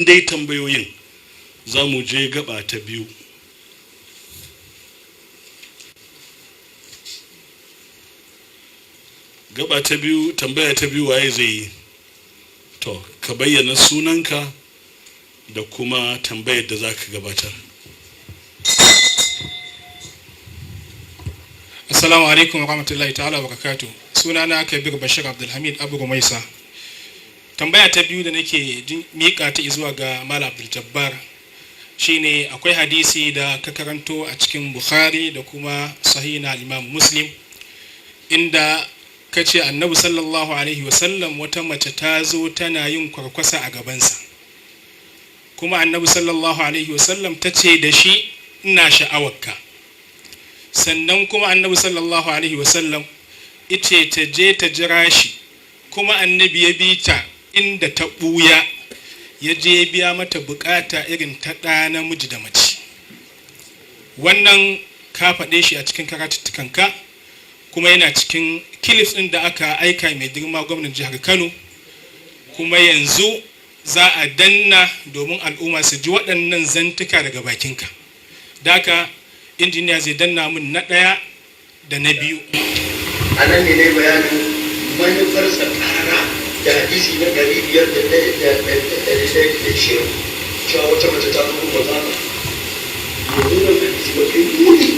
dai tambayoyin za mu je gaba ta biyu. Gaba ta biyu, tambaya ta biyu waye zai yi? To, ka bayyana sunanka da kuma tambayar da za ka gabatar. Assalamu alaikum wa rahmatullahi ta'ala wa barakatuh. Sunana Kabir Bashir Abdulhamid Abu Rumaisa. Tambaya ta biyu da nake miƙa ta zuwa ga Malam Abdul Jabbar shine akwai hadisi da ka karanto a cikin Bukhari da kuma Sahih na Imam Muslim inda ka ce Annabi sallallahu alaihi wasallam wata mace ta zo tana yin kwarkwasa a gabansa, kuma Annabi sallallahu alaihi wasallam ta ce da shi ina sha'awarka. Sannan kuma Annabi sallallahu alaihi wasallam ice ta je ta jira shi, kuma Annabi ya bi ta inda ta ɓuya ya je biya mata bukata irin ta ɗa namiji da mace. Wannan ka faɗe shi a cikin karatuttukanka, kuma yana cikin kilif ɗin da aka aika mai girma gwamnan jihar Kano, kuma yanzu za a danna domin al'umma su ji waɗannan zantuka daga bakinka. Da haka injiniya zai danna min na ɗaya da na biyu. A nan ne bayanin manufarsa ƙara da hadisi na 500 cewa wata mace ta zo ba za ta yanzu nan hadisi ba kai muni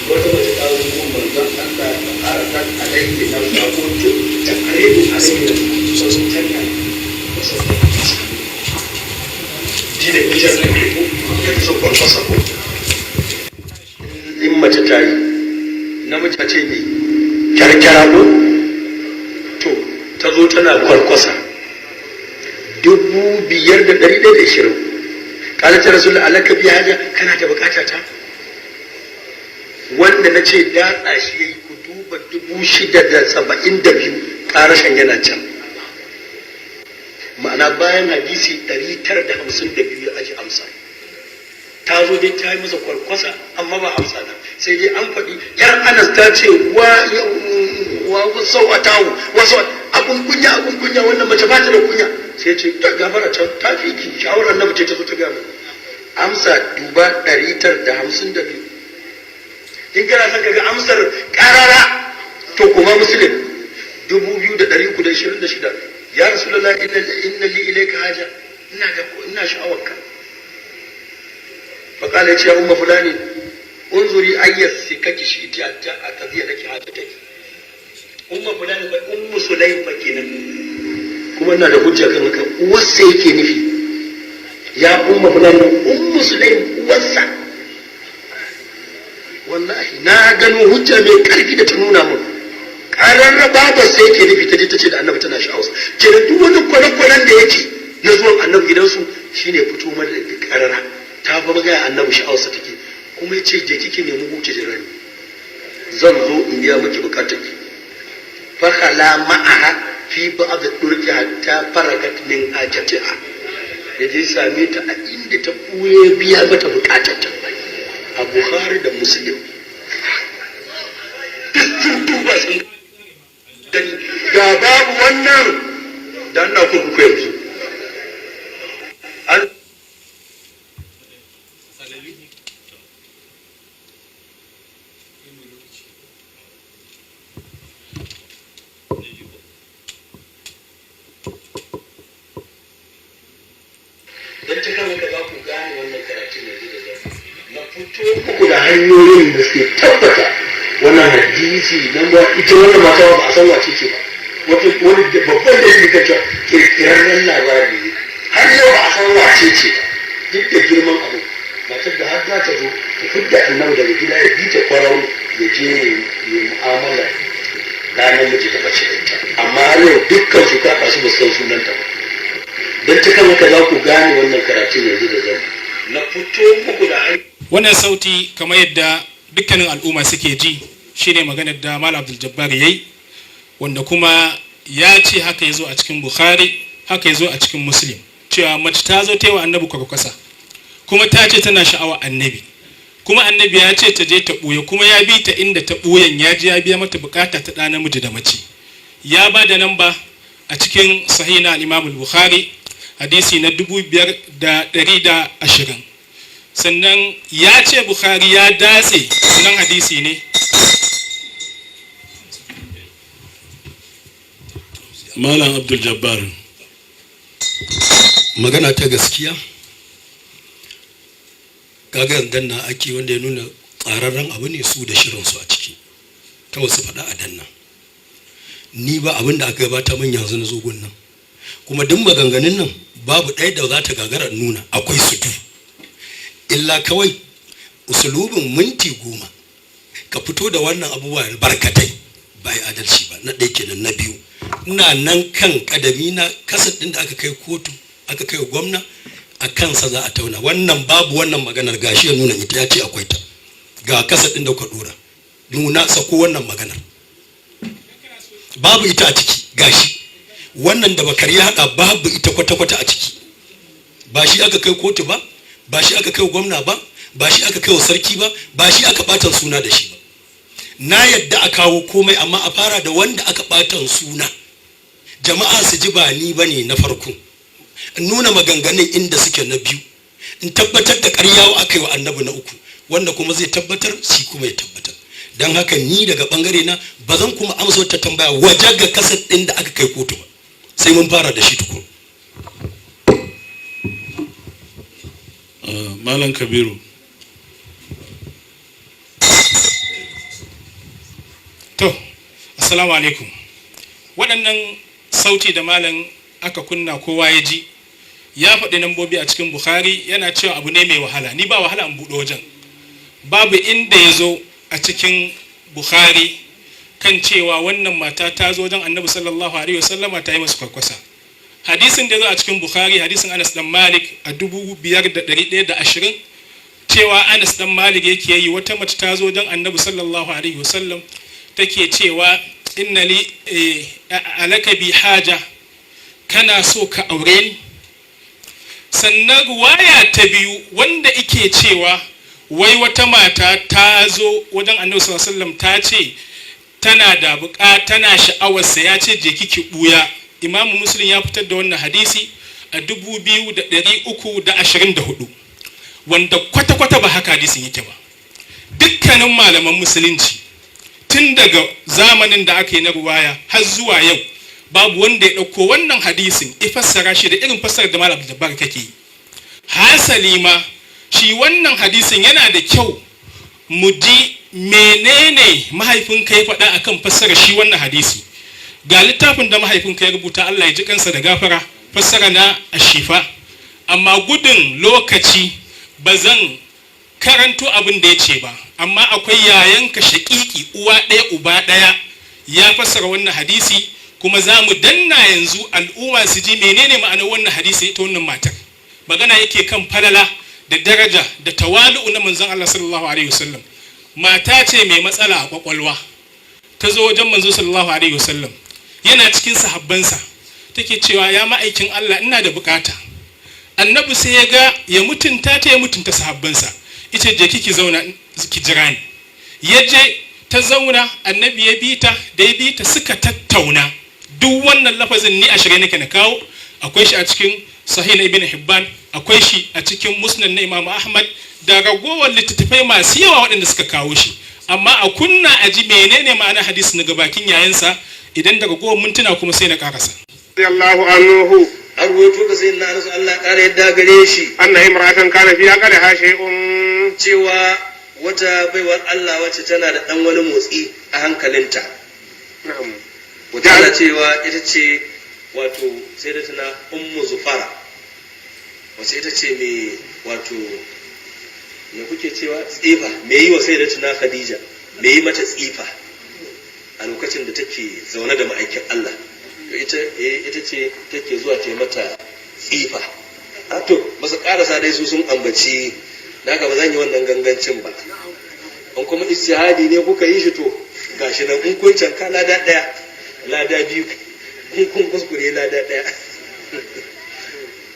wata mace ta zo manzon Allah ta ƙara ta alaihi na sakonto ta arebu alaihi da sosai tana shi da kijar da ke ko ya fi so kwarfasa ko in mace ta yi namiji ta ce ne kyarkyara ko to ta zo tana kwarkwasa 5,120. Ƙalata rasul alaka biya haja, kana da bukata ta wanda na ce datsa shi ya yi ku duba 672 ƙarashen yana can, ma'ana bayan hadisi 952 ya aji amsa. Ta zo dai ta yi masa kwarkwasa amma ba amsa na, sai dai an faɗi yar Anas ta ce wa sauwatawu wasu abun kunya wannan mace ba ta da kunya, sai ce ta gafara ta fi ki shawarar na mace ta zo ta gama amsa duba 952. in kana son kaga amsar karara to kuma Muslim 2326. ya Rasulullah inna li ilayka haja, ina sha'awarka. فقال يا أم فلان انظري أي السكك شئت حتى أقضي لك حاجتك. أم فلان أم سليم فكينا كما أن له حجة كما وسيك نفي يا أم فلان أم سليم وسع والله na gano hujja mai karfi da ta nuna mun karar babar sai yake nufi ta je ta ce da annabi tana sha'awa kenan duk wani kwane-kwanen da yake na zuwan annabi gidansu shine fito mana da karara ta ba magana annabi sha'awarsa take, kuma yace je kike nemi huce da rani zan zo in biya miki bukatar ki. fa khala ma'aha fi ba'd durki hatta faragat min hajatiha, yaje same ta a inda ta buye biya mata bukatar ta. a Bukhari da Muslim duba sun gani ga babu wannan dan na kurkuku yanzu don ta kama ka za ku gane wannan karatu ne da zai na fito muku da hanyoyin da suke tabbata wannan hadisi nan ba ita wannan mata ba a san wace ce ba, wani babban da suke kacce kirkirarren labari ne har yau ba a san wace ce ba. duk da girman abu matar da har za ta zo ta fidda annabi daga gida ya bi ta kwarau ya je ya mu'amala na namiji da mace da ita, amma har yau dukkan su kafa su ba san sunanta ba. don ta kama ka za ku gane wannan karatun yanzu da zan na fito muku da wannan sauti kamar yadda dukkanin al'umma suke ji shine maganar da Malam Abdul Jabbar yayi, wanda kuma ya ce haka yazo a cikin Bukhari, haka yazo a cikin Muslim, cewa mace ta zo ta yi wa annabi kwarkwasa, kuma ta ce tana sha'awa annabi, kuma annabi ya ce ta je ta ɓuya, kuma ya bi ta inda ta ɓuyan ya je ya biya mata bukata ta ɗa namiji da mace. Ya ba da namba a cikin Sahih na Imam Bukhari hadisi na 5120. sannan ya ce Bukhari ya datse sunan hadisi ne. Malam Abdul Jabbar, magana ta gaskiya kaga danna ake wanda ya nuna tsararren abu ne su da shirinsu a ciki ta wasu faɗa a danna. Ni ba abin da aka gabata min yanzu na zogon nan, kuma duk maganganun nan babu ɗaya da za ta gagara nuna akwai su illa kawai usulubin minti 10 ka fito da wannan abubuwa barkatai ba yi adalci ba. Na ɗaya kenan. Na biyu, ina nan kan kadami na kasar ɗin da aka kai kotu aka kai gwamna a kansa za a tauna wannan. Babu wannan maganar gashi ya nuna ita, ya ce akwai ta ga kasar ɗin da ka ɗora nuna sako wannan maganar babu ita a ciki. Gashi wannan da bakar ya haɗa babu ita kwata-kwata a ciki. Ba shi aka kai kotu ba, ba shi aka kai gwamna ba, ba shi aka kai wa sarki ba, ba shi aka ɓatan suna da shi ba. Na yadda a kawo komai, amma a fara da wanda aka ɓatan suna, jama'a su ji ba ni ba ne na farko, in nuna maganganun inda suke na biyu, in tabbatar da ƙarya aka yi wa annabi na uku, wanda kuma zai tabbatar shi kuma ya tabbatar. Don haka ni daga ɓangare na ba zan kuma amsa wata tambaya waje ga kasar ɗin da aka kai kotu ba, sai mun fara da shi tukun. Malam Kabiru. To, assalamu alaikum. Waɗannan sauti da malam aka kunna kowa ya ji, ya faɗi nambobi a cikin Bukhari, yana cewa abu ne mai wahala. Ni ba wahala in buɗe wajen. Babu inda ya zo a cikin Bukhari kan cewa wannan mata ta zo wajen Annabi sallallahu alaihi wasallama ta yi masa kwakwasa. Hadisin da ya zo a cikin Bukhari, hadisin Anas dan Malik a 5120, cewa Anas dan Malik yake yi wata mace ta zo wajen Annabi sallallahu alaihi wasallam take cewa inna li alaka bi haja, kana so ka aure ni. Sannan ruwaya ta biyu wanda ike cewa wai wata mata ta zo wajen Annabi sallallahu alaihi wasallam ta ce tana da tana sha'awarsa, ya ce je kiki buya. Imam Muslim ya fitar da wannan hadisi a 2324, wanda kwata-kwata ba haka hadisin yake ba. Dukkanin malaman musulunci tun daga zamanin da aka yi na ruwaya har zuwa yau babu wanda ya ɗauko wannan hadisin ya fassara shi da irin fassarar da Malam Jabbar kake yi. Hasali ma shi wannan hadisin yana da kyau mu ji menene mahaifinka ya faɗa akan fassara shi wannan hadisi. Ga littafin da mahaifinka ya rubuta, Allah ya ji kansa da gafara, fassara na Ashifa, amma gudun lokaci ba zan karanto abin da ya ce ba, amma akwai yayanka shaƙiƙi uwa ɗaya uba ɗaya ya fassara wannan hadisi, kuma za mu danna yanzu al'umma su ji menene ma'anar wannan hadisi ita wannan matar. Magana yake kan falala da daraja da tawalu'u na manzon Allah sallallahu alaihi wasallam. Mata ce mai matsala a kwakwalwa, ta zo wajen manzo sallallahu alaihi wasallam, yana cikin sahabbansa, take cewa ya ma'aikin Allah ina da bukata. Annabi sai ya ga ya mutunta ta, ya mutunta sahabbansa, ita je kiki zauna ki jira ni. Ya je ta zauna, annabi ya bi ta, da ya bi ta suka tattauna. Duk wannan lafazin ni a shirye nake na kawo, akwai shi a cikin Sahih na Ibn Hibban, akwai shi a cikin Musnad na Imam Ahmad, da ragowar littattafai masu yawa waɗanda suka kawo shi. Amma a kunna a ji menene ma'ana hadisi daga bakin yayansa, idan daga ragowar mintuna kuma sai na karasa. Allahu anhu an ruwaito ga sayyidina Anas Allah ƙara yadda gare shi anna imra'atan kana fiha qad shay'un, cewa wata baiwar Allah wacce tana da dan wani motsi a hankalinta. na'am Wata cewa ita ce wato sayyidatuna Ummu Zufara, wacce ita ce mai wato me kuke cewa tsifa, me yi wa sayyidatuna Khadija, me yi mata tsifa a lokacin da take zaune da ma'aikin Allah. To ita ce take zuwa ta yi mata tsifa. To masu karasa dai su sun ambaci, da haka ba zan yi wannan gangancin ba. An kuma istihadi ne kuka yi shi, to gashi nan in kun canka lada ɗaya, lada biyu, in kun kuskure lada ɗaya.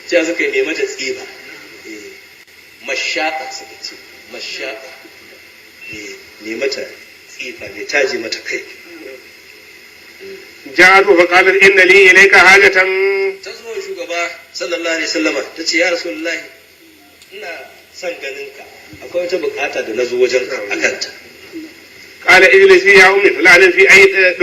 Cewa suka yi mai mata tsifa. Mashaƙa suka ce, mashaƙa ne mata tsifa, ne taji mata kai. ja'atu fa qalat inna li ilayka hajatan, Ta zo shugaba shugaba sallallahu alaihi wasallama ta ce ya rasulullahi ina son ganin ka akwai wata bukata da na zo wajen akanta. قال اجلسي يا أمي فلان في أي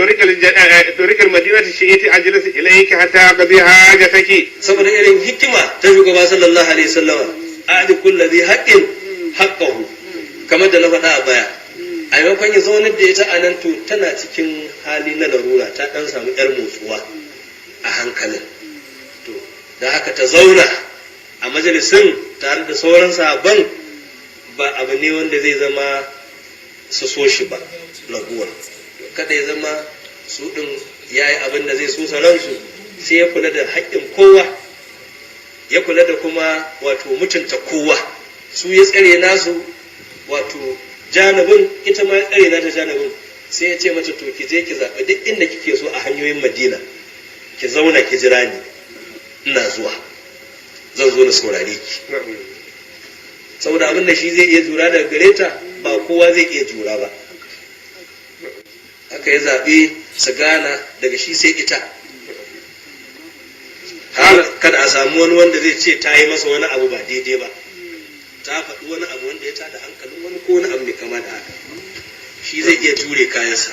طريق المدينة شئت أجلس إليك حتى أقضي حاجتك. saboda irin hikima ta shugaba sallallahu alaihi wasallama a'di kulli dhi haqqin haqqahu, kamar da na faɗa a baya. A maimakon ya zaunar da ita a nan to tana cikin hali na larura, ta ɗan samu ƴar motsuwa a hankalin, to da haka ta zauna a majalisin tare da sauran sahabban ba abu ne wanda zai zama su so shi ba laguwa. Kada ya zama su ɗin ya yi abin da zai so ransu, sai ya kula da haƙƙin kowa, ya kula da kuma wato mutunta kowa. Su ya tsare nasu wato janibin, ita ma ya tsare nata janibin. Sai ya ce mata to ki je ki zaɓi duk inda kike so a hanyoyin Madina, ki zauna ki jira ni, ina zuwa, zan zo na saurare ki. Saboda abin da shi zai iya jura daga gare ta ba kowa zai iya jura ba. Aka yi zaɓe su gana daga shi sai ita, har kada a samu wani wanda zai ce ta yi masa wani abu ba daidai ba, ta faɗi wani abu wanda ya tada hankalin wani ko wani abu mai kama da haka, shi zai iya jure kayansa.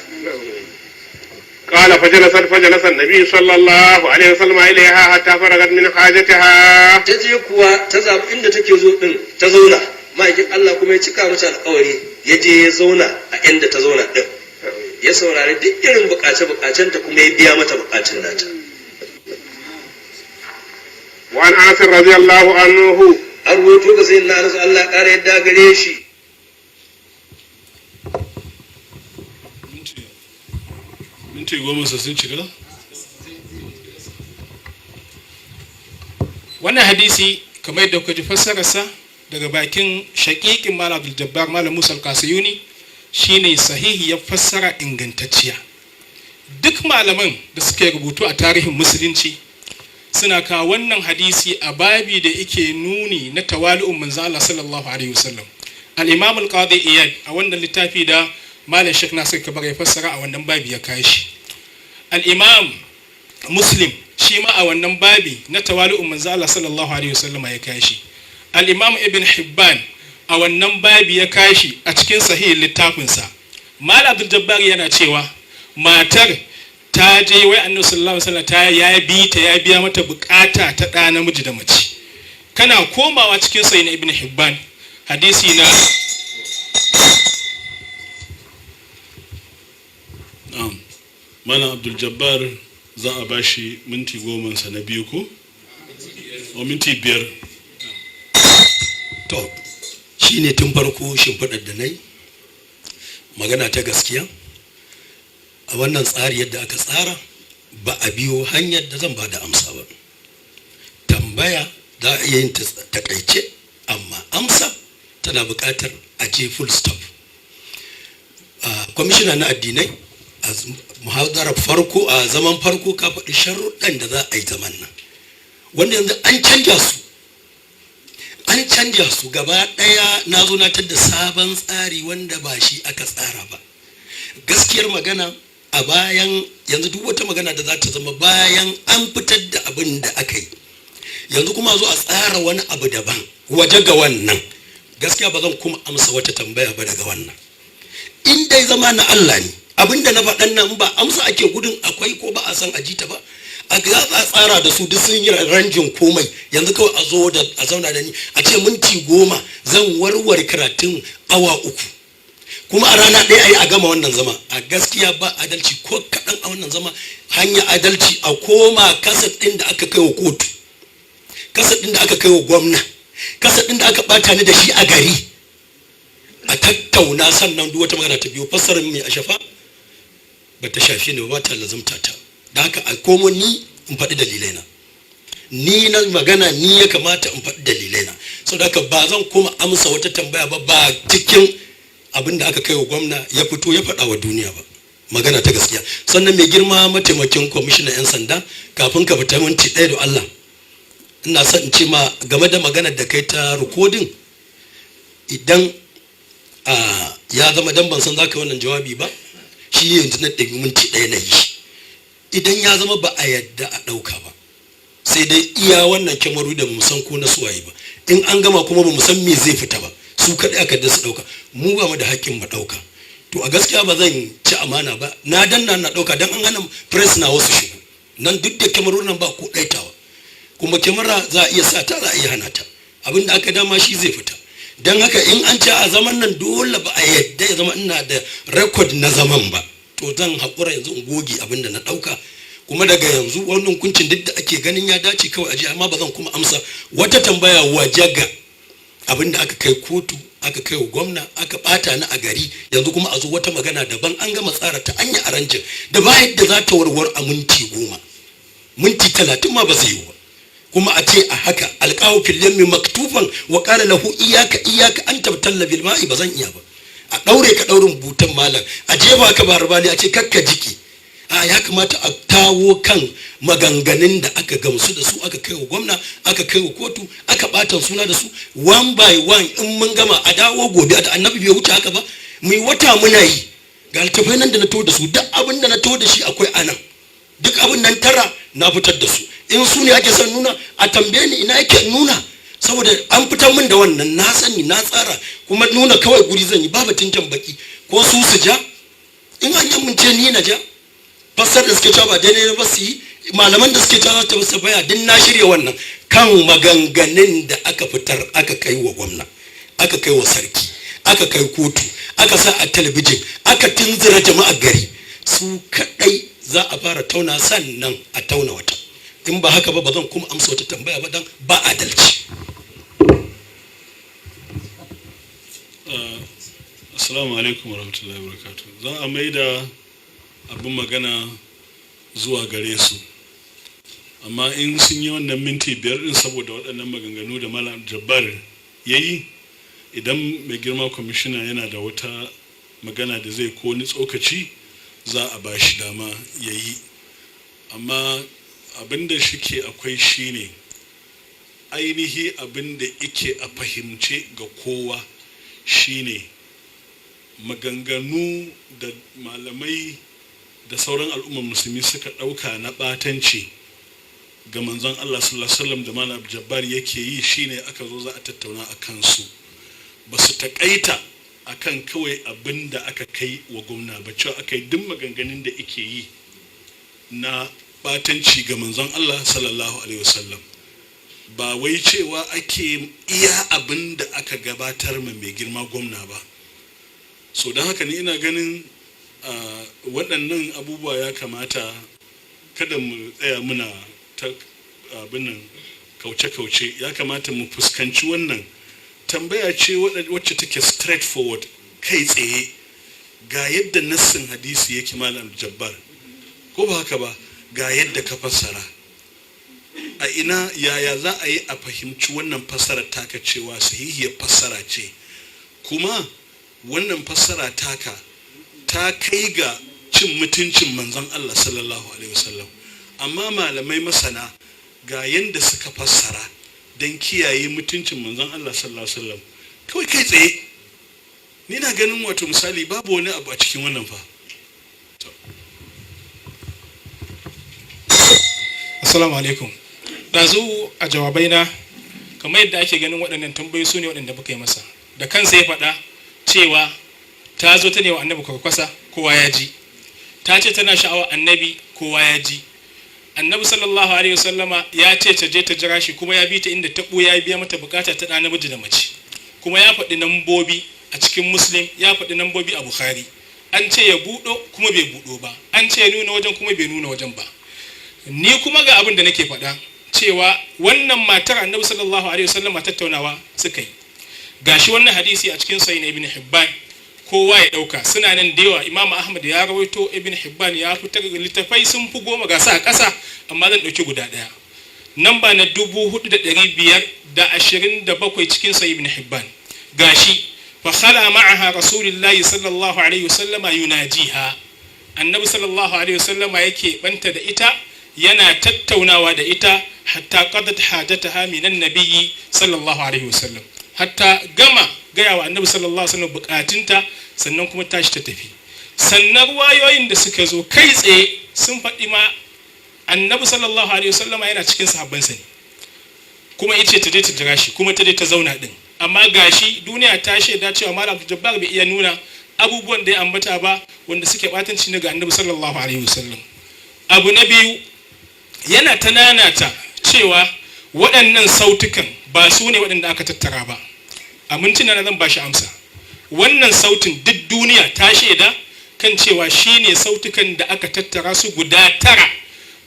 قال فجلس النبي صلى الله عليه وسلم إليها حتى فرغت من حاجتها. Ta je kuwa ta zaɓi inda take zo ɗin ta zauna, ma'aikin Allah kuma ya cika mata alƙawari, ya je ya zauna a inda ta zauna ɗin, ya saurari duk irin buƙace-buƙacenta kuma ya biya mata buƙatun nata. وعن أنس رضي الله عنه An rubuto ga sayyidina Anas Allah ƙara yadda gare shi. minti 10 sun cika. wannan hadisi kamar yadda kuka ji fassararsa daga bakin shaƙiƙin Malam Abdul Jabbar Malam Musa Al-Kasiyuni shine sahihiyar fassara ingantacciya. Duk malaman da suka rubutu a tarihin musulunci suna kawo wannan hadisi a babi da yake nuni na tawali'un manzo Allah sallallahu alaihi wasallam. Al-Imam Al-Qadi Iyad a wannan littafi da Malam Sheikh Nasir Kabar ya fassara a wannan babi ya kai shi. Al-Imam Muslim shi ma a wannan babi na tawali'un manzo Allah sallallahu alaihi wasallam ya kai shi. Al-Imam Ibn Hibban a wannan babi ya kai shi a cikin sahihin littafinsa. Malam Abdul Jabbar yana cewa matar ta je wai Annabi sallallahu alaihi wasallam ya biya mata bukata ta ɗa namiji da mace. Kana komawa cikin sahihin Ibn Hibban hadisi na Malam Abdul Jabbar za a bashi minti 10 sa na biyu ko? O minti 5. To shi ne tun farko shimfiɗar da na yi magana ta gaskiya a wannan tsari yadda aka tsara ba a biyo hanyar da zan ba da amsa ba. Tambaya za a iya yin takaice, amma amsa tana buƙatar a je full stop. Kwamishina na addinai a muhadarar farko a zaman farko ka faɗi sharuɗan da za a yi zaman nan, wanda yanzu an canja su gaba ɗaya. Na zo na tadda sabon tsari wanda ba shi aka tsara ba. Gaskiyar magana, a bayan yanzu duk wata magana da za ta zama bayan an fitar da abin da aka yi, yanzu kuma zo a tsara wani abu daban waje ga wannan. Gaskiya ba zan kuma amsa wata tambaya ba daga wannan. In dai zama na Allah ne, abinda na faɗan nan ba amsa ake gudun akwai ko ba a san ajita ba, a tsara da su duk sun yi ranjin komai. Yanzu kawai a zo da a zauna da ni a ce minti 10 zan warware karatun awa 3, kuma a rana ɗaya ayi a gama wannan zama. A gaskiya ba adalci ko kaɗan a wannan zama. Hanya adalci a koma kasat ɗin da aka kai wa kotu, kasat ɗin da aka kai wa gwamna, kasat ɗin da aka ɓata ni da shi a gari, a tattauna sannan duk wata magana ta biyo. Fassarar mai ashafa ba ta shafi ni ba ta lazumta ta. Da haka a komo ni in faɗi dalilai na, ni na magana ni ya kamata in faɗi dalilai na. Sau da haka ba zan koma amsa wata tambaya ba cikin abin da aka kai wa gwamna ya fito ya faɗa wa duniya ba. Magana ta gaskiya. Sannan mai girma mataimakin kwamishinan 'yan sanda, kafin ka fita minti 1 da Allah, ina son in ce ma game da maganar da kai ta rikodin, idan ya zama dan ban san za ka yi wannan jawabi ba, shi yanzu na ɗabi minti 1 na yi. Idan ya zama ba a yadda a ɗauka ba, sai dai iya wannan kyamaru da mu san ko na suwaye ba. In an gama kuma ba mu san me zai fita ba, su kaɗai aka da su ɗauka, mu ba mu da hakkin mu ɗauka. To a gaskiya ba zan ci amana ba, na danna na ɗauka don an hana press na wasu shigo nan, duk da kyamaru nan ba ko ɗaitawa, kuma kyamara za a iya sa ta, za a iya hana ta, abin da aka dama shi zai fita. Don haka in an ci a zaman nan dole ba a yadda ya zama ina da rekod na zaman ba, to zan haƙura yanzu in goge abin da na ɗauka, kuma daga yanzu wannan kuncin duk da ake ganin ya dace kawai aje, amma ba zan kuma amsa wata tambaya waje ga abin da aka kai kotu, aka kai wa gwamna, aka bata ni a gari, yanzu kuma a zo wata magana daban an gama tsara ta anya a rancin da ba yadda za ta warwar a minti 10, minti 30 ma ba zai yi ba. Kuma a ce a haka alƙawu fil yammi maktufan wa qala lahu iyaka an tabtalla bil ma'i, ba zan iya ba. A daure ka daurin butan malam, a jefa ka barbali, a ce kakka jiki. A ya kamata a tawo kan maganganun da aka gamsu da su, aka kai wa gwamna, aka kai wa kotu, aka bata suna da su one by one. In mun gama a dawo gobe, a annabi bai wuce haka ba, mu wata muna yi. Ga altafai nan da na to da su, duk abin da na to da shi akwai anan, duk abin nan tara na fitar da su. In su ne ake son nuna, a tambaye ni ina yake nuna, saboda an fitar min da wannan, na sani na tsara, kuma nuna kawai guri zan yi, babu tinjan baki ko su ja. In an yamince ni na ja, fassar da suke cewa ba daidai ba su yi, malaman da suke cewa ta musu baya, din na shirya wannan kan maganganun da aka fitar, aka kai wa gwamna, aka kai wa sarki, aka kai kotu, aka sa a talabijin, aka tunzura jama'a gari, su kadai za a fara tauna, sannan a tauna wata. In ba haka ba zan kuma amsa wata tambaya ba, dan ba adalci. Assalamu alaikum warahmatullahi wabarakatuh. Zan a maida abin magana zuwa gare su, amma in sun yi wannan minti 5 din saboda waɗannan maganganu da Malam Jabbar ya yi, idan mai girma kwamishina yana da wata magana da zai ko ni tsokaci, za a ba shi dama ya yi. Amma abinda shike akwai shine ainihi abinda yake a fahimce ga kowa shine maganganu da malamai da sauran al'ummar musulmi suka ɗauka na ɓatanci ga manzon Allah sallallahu alaihi wasallam da Malam Jabbar yake yi, shine aka zo za a tattauna a kansu. Ba su taƙaita akan kawai abin da aka kai wa gwamna ba, cewa aka yi duk maganganun da yake yi na ɓatanci ga manzon Allah sallallahu alaihi wasallam, ba wai cewa ake iya abin da aka gabatar mai girma gwamna ba. So don haka ni ina ganin waɗannan abubuwa ya kamata kada mu tsaya muna ta abin nan kauce-kauce, ya kamata mu fuskanci wannan tambaya ce wacce take straight forward, kai tsaye ga yadda nassin hadisi yake Malam Jabbar, ko ba haka ba, ga yadda ka fassara, a ina yaya za a yi a fahimci wannan fassara taka cewa sahihiyar fassara ce, kuma wannan fassara taka ta kai ga cin mutuncin manzon Allah sallallahu alaihi wasallam, amma malamai masana ga yanda suka fassara don kiyaye mutuncin manzon Allah sallallahu alaihi wasallam, kawai kai tsaye ni na ganin wato misali babu wani abu a cikin wannan fa. Assalamu alaikum. Ɗazu a jawabaina kamar yadda ake ganin waɗannan tambayoyi su ne waɗanda muka yi masa, da kansa ya faɗa cewa ta zo ta ne wa annabi kwakwasa, kowa ya ji, ta ce tana sha'awar annabi, kowa ya ji. Annabi sallallahu alaihi wasallama ya ce ta je ta jira shi, kuma ya bi ta inda ta ɓuya, ya biya mata bukata ta ɗa namiji da mace, kuma ya faɗi nambobi a cikin Muslim, ya faɗi nambobi a Bukhari. An ce ya buɗo kuma bai buɗo ba, an ce ya nuna wajen kuma bai nuna wajen ba. Ni kuma ga abin da nake faɗa cewa wannan matar annabi sallallahu alaihi wasallam tattaunawa suka yi, gashi wannan hadisi a cikin sahih ibn Hibban, kowa ya dauka, suna nan da yawa. Imam Ahmad ya rawaito, Ibn Hibban ya fitar da littafai sun fi 10 ga sa a ƙasa, amma zan dauki guda daya, namba na 4527 cikin sahih ibn Hibban, gashi fa khala ma'aha rasulullahi sallallahu alaihi wasallam yunajiha, annabi sallallahu alaihi wasallam yake banta da ita, yana tattaunawa da ita hatta qadat hajataha minan nabiyyi sallallahu alaihi wasallam, hatta gama gaya wa annabi sallallahu alaihi wasallam bukatunta, sannan kuma tashi ta tafi. Sannan wayoyin da suka zo kai tsaye sun faɗi ma annabi sallallahu alaihi wasallama yana cikin sahabbansa ne kuma yace ta je ta jira shi kuma ta je ta zauna din, amma gashi duniya ta shaida cewa malam Abdul Jabbar bai iya nuna abubuwan da ya ambata ba wanda suke batanci ne ga annabi sallallahu alaihi wasallam. Abu na biyu, yana ta nanata cewa waɗannan sautukan ba su ne waɗanda aka tattara ba. A mintuna na zan ba shi amsa. Wannan sautin duk duniya ta shaida kan cewa shine sautukan da aka tattara su guda 9,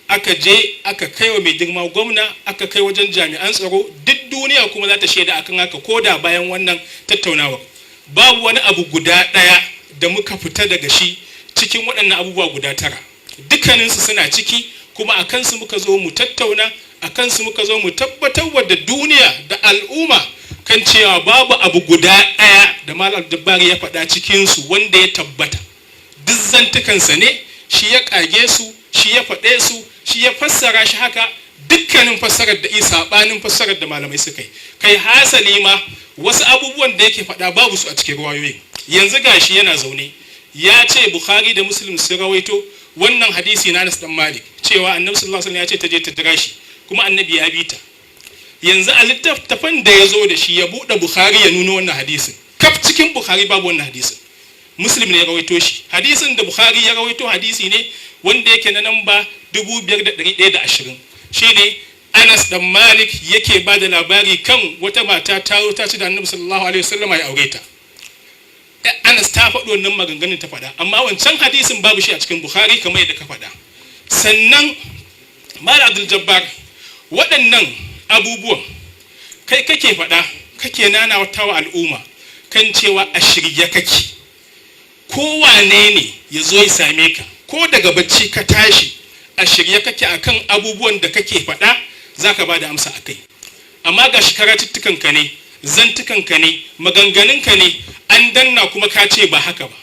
aka je aka kai wa mai girma gwamna, aka kai wajen jami'an tsaro, duk duniya kuma za ta shaida akan haka ko da bayan wannan tattaunawar. Babu wani abu guda ɗaya da muka fita daga shi cikin waɗannan abubuwa guda 9, dukkaninsu suna ciki, kuma a kansu muka zo mu tattauna, a kansu muka zo mu tabbatar wa da duniya da al'umma kan cewa babu abu guda ɗaya da Malam Jabbar ya faɗa cikinsu wanda ya tabbata. Duk zantukansa ne, shi ya ƙage su, shi ya faɗe su, shi ya fassara shi haka, dukkanin fassarar da saɓanin fassarar da malamai suka yi. Kai hasali ma wasu abubuwan da yake faɗa babu su a cikin ruwayoyi. Yanzu gashi yana zaune ya ce Bukhari da Muslim sun rawaito wannan hadisi na Anas dan Malik cewa annabi sallallahu alaihi wasallam ya ce ta je ta jira shi, kuma annabi ya bi ta. Yanzu a littafin da ya zo da shi ya buɗe Bukhari ya nuna wannan hadisin, kaf cikin Bukhari babu wannan hadisin. Muslim ne ya rawaito shi. Hadisin da Bukhari ya rawaito hadisi ne wanda yake na namba 5120. Shine Anas dan Malik yake ba da labari kan wata mata ta zo ta ci da annabi sallallahu alaihi wasallam ya aure ta. Anas ta faɗi wannan maganganun ta faɗa, amma wancan hadisin babu shi a cikin Bukhari kamar yadda ka faɗa. Sannan Malam Abdul Jabbar, waɗannan abubuwan kai kake faɗa, kake nanatawa al'umma kan cewa a shirye kake, kowane ne ya zo ya same ka, ko daga bacci ka tashi, a shirye kake akan abubuwan da kake faɗa za ka ba da amsa a kai. Amma ga shi karatuttukanka ne, zantukanka ne, maganganunka ne, an danna kuma ka ce ba haka ba,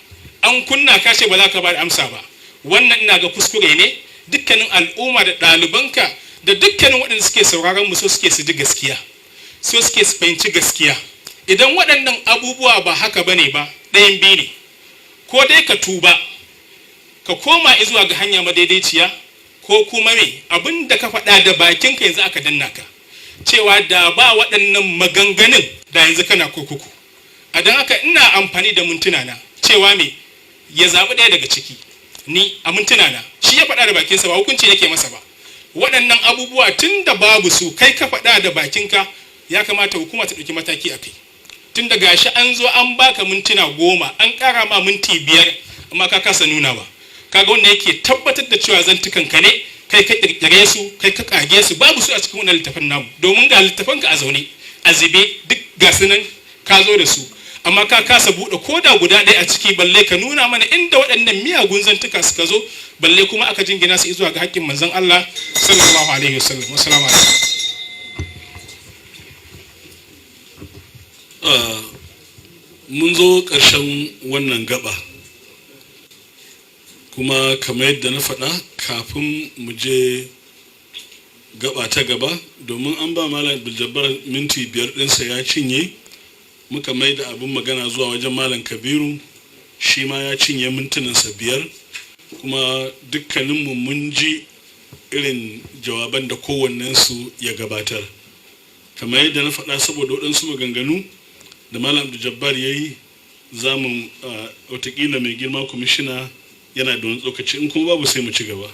an kunna ka ce ba za ka ba da amsa ba. Wannan ina ga kuskure ne. Dukkanin al'umma da ɗalibanka da dukkanin waɗanda suke sauraron mu so suke su ji gaskiya, so suke su fahimci gaskiya. Idan waɗannan abubuwa ba haka bane ba, ɗayan biyu ne, ko dai ka tuba ka koma zuwa ga hanya madaidaiciya, ko kuma me abin da ka faɗa da bakinka yanzu aka danna ka, cewa da ba waɗannan maganganun da yanzu kana kurkuku. A don haka ina amfani da mintuna na cewa me ya zaɓi ɗaya daga ciki, ni a mintuna na shi ya faɗa da bakinsa ba hukunci yake masa ba. Waɗannan abubuwa tun da babu su, kai ka faɗa da bakinka, ya kamata hukuma ta ɗauki mataki a kai. Tun da gashi an zo an baka mintuna 10, an ƙara ma minti 5, amma ka kasa nuna ba. Kaga wanda yake tabbatar da cewa zantukanka ne, kai ka ƙirƙire su, kai ka ƙage su, babu su a cikin wannan littafin namu. Domin ga littafanka a zaune, a zube, duk ga su nan ka zo da su, amma ka kasa buɗe ko da guda ɗaya a ciki, balle ka nuna mana inda waɗannan miyagun zantuka suka zo, balle kuma aka jingina su zuwa ga haƙƙin manzon Allah sallallahu alaihi wasallam. Wassalamu alaikum. Mun zo ƙarshen wannan gaba, kuma kamar yadda na faɗa kafin mu je gaba ta gaba, domin an ba Malam Abdul Jabbar minti 5 ɗinsa ya cinye, muka mai da abin magana zuwa wajen Malam Kabiru, shi ma ya cinye mintunansa 5, kuma dukkaninmu mun ji irin jawaban da kowannensu ya gabatar. Kamar yadda na faɗa, saboda waɗansu maganganu da Malam Abdul Jabbar ya yi, za mu watakila mai girma kwamishina yana da wani tsokaci, in kuma babu sai mu ci gaba.